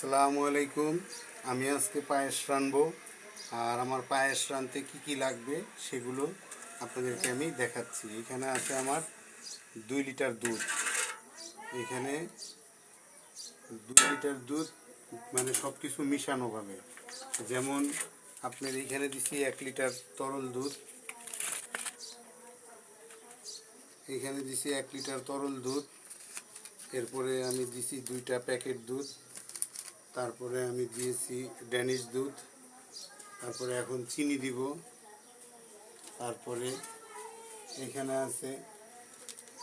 আসসালামু আলাইকুম। আমি আজকে পায়েস রানবো, আর আমার পায়েস রানতে কি লাগবে সেগুলো আপনাদেরকে আমি দেখাচ্ছি। এখানে আছে আমার 2 লিটার দুধ। এখানে 2 লিটার দুধ মানে সব কিছু মিশানোভাবে, যেমন আপনার এখানে দিচ্ছি 1 লিটার তরল দুধ, এখানে দিছি 1 লিটার তরল দুধ। এরপরে আমি দিছি 2টা প্যাকেট দুধ, তারপরে আমি দিয়েছি ড্যানিশ দুধ, তারপরে এখন চিনি দিব। তারপরে এখানে আছে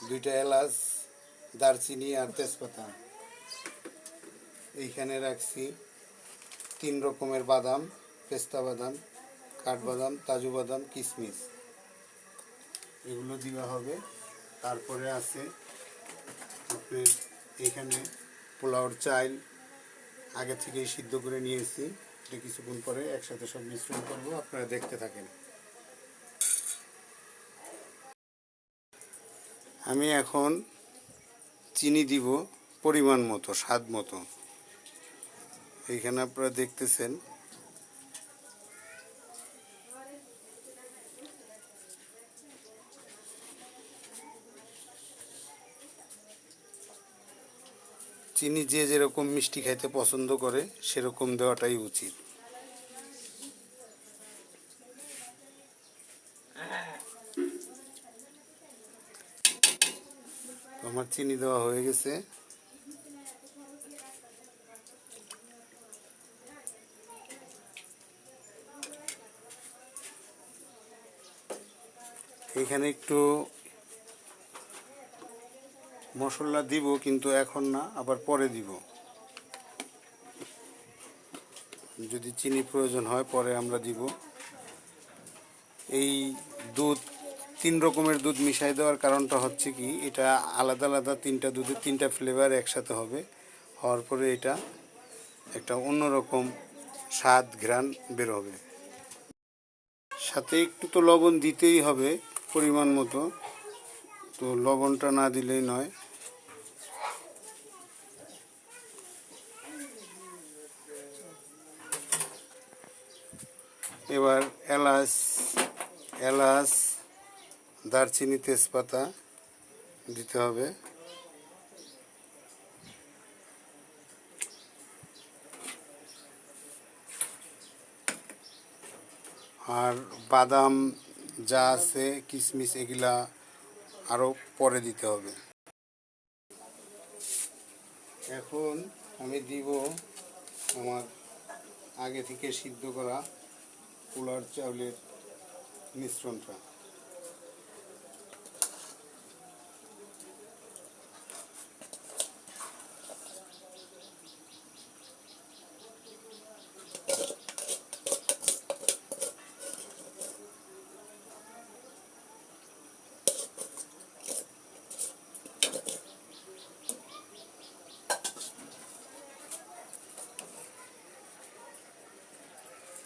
2টা এলাচ, দারচিনি আর তেজপাতা। এইখানে রাখছি 3 রকমের বাদাম, পেস্তা বাদাম, কাঠবাদাম, কাজু বাদাম, কিশমিশ, এগুলো দেওয়া হবে। তারপরে আছে আপনার এখানে পোলাওর চাল আগে থেকেই সিদ্ধ করে নিয়েছি, এটা কিছুক্ষণ পরে একসাথে সব মিশ্রণ করব, আপনারা দেখতে থাকেন। আমি এখন চিনি দিব পরিমাণ মতো, স্বাদ মতো। এইখানে আপনারা দেখতেছেন চিনি যে যেরকম মিষ্টি খাইতে পছন্দ করে সেরকম দেওয়াটাই উচিত। আমার চিনি দেওয়া হয়ে গেছে। এখানে একটু মশলা দিব, কিন্তু এখন না, আবার পরে দিব। যদি চিনি প্রয়োজন হয় পরে আমরা দিব। এই দুধ 3 রকমের দুধ মিশাই দেওয়ার কারণটা হচ্ছে কি, এটা আলাদা আলাদা 3টা দুধের 3টা ফ্লেভার একসাথে হবে, হওয়ার পরে এটা একটা অন্যরকম স্বাদ ঘ্রাণ বের হবে। সাথে একটু তো লবণ দিতেই হবে পরিমাণ মতো, তো লবণটা না দিলেই নয়। এবার এলাচ, দারচিনি, তেজপাতা দিতে হবে। আর বাদাম যা আছে, কিশমিশ, এগুলা আরও পরে দিতে হবে। এখন আমি দিব আমার আগে থেকে সিদ্ধ করা পোলার চাউলের মিশ্রণটা।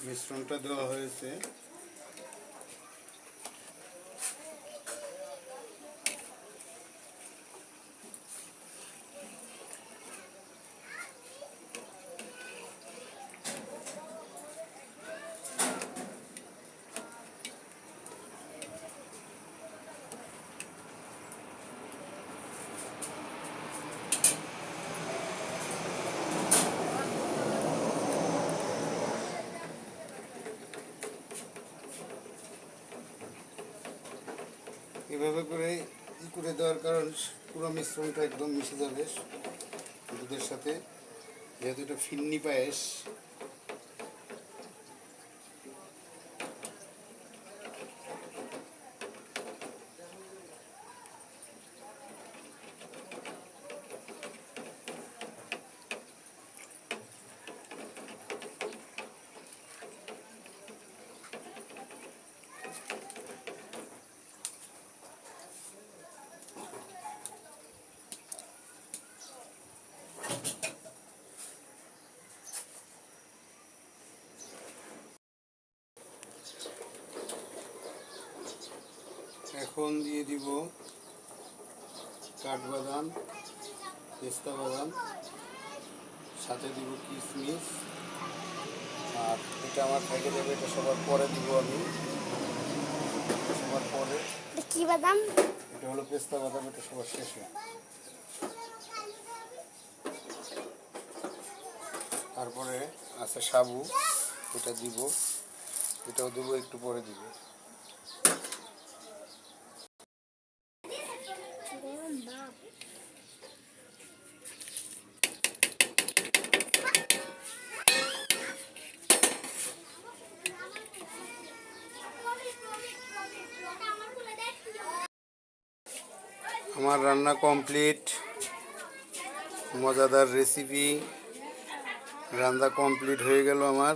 মিশ্রণটা দেওয়া হয়েছে। এভাবে করে করে দেওয়ার কারণ পুরো মিশ্রণটা একদম মিশে যাবে দুধের সাথে, যেহেতু এটা ফিন্নি পায়েস। এখন দিয়ে দিব কাঠবাদাম, পেস্তা বাদাম, সাথে দিব কিশমিশ। আর এটা আমার থেকে যাবে, এটা সবার পরে দিব আমি, সবার পরে। কি বাদাম? এটা হলো পেস্তা বাদাম, এটা সবার শেষে। তারপরে আছে সাবু, এটা দিব, এটাও দেবো একটু পরে দিব। আমার রান্না কমপ্লিট, মজাদার রেসিপি রান্না কমপ্লিট হয়ে গেল আমার।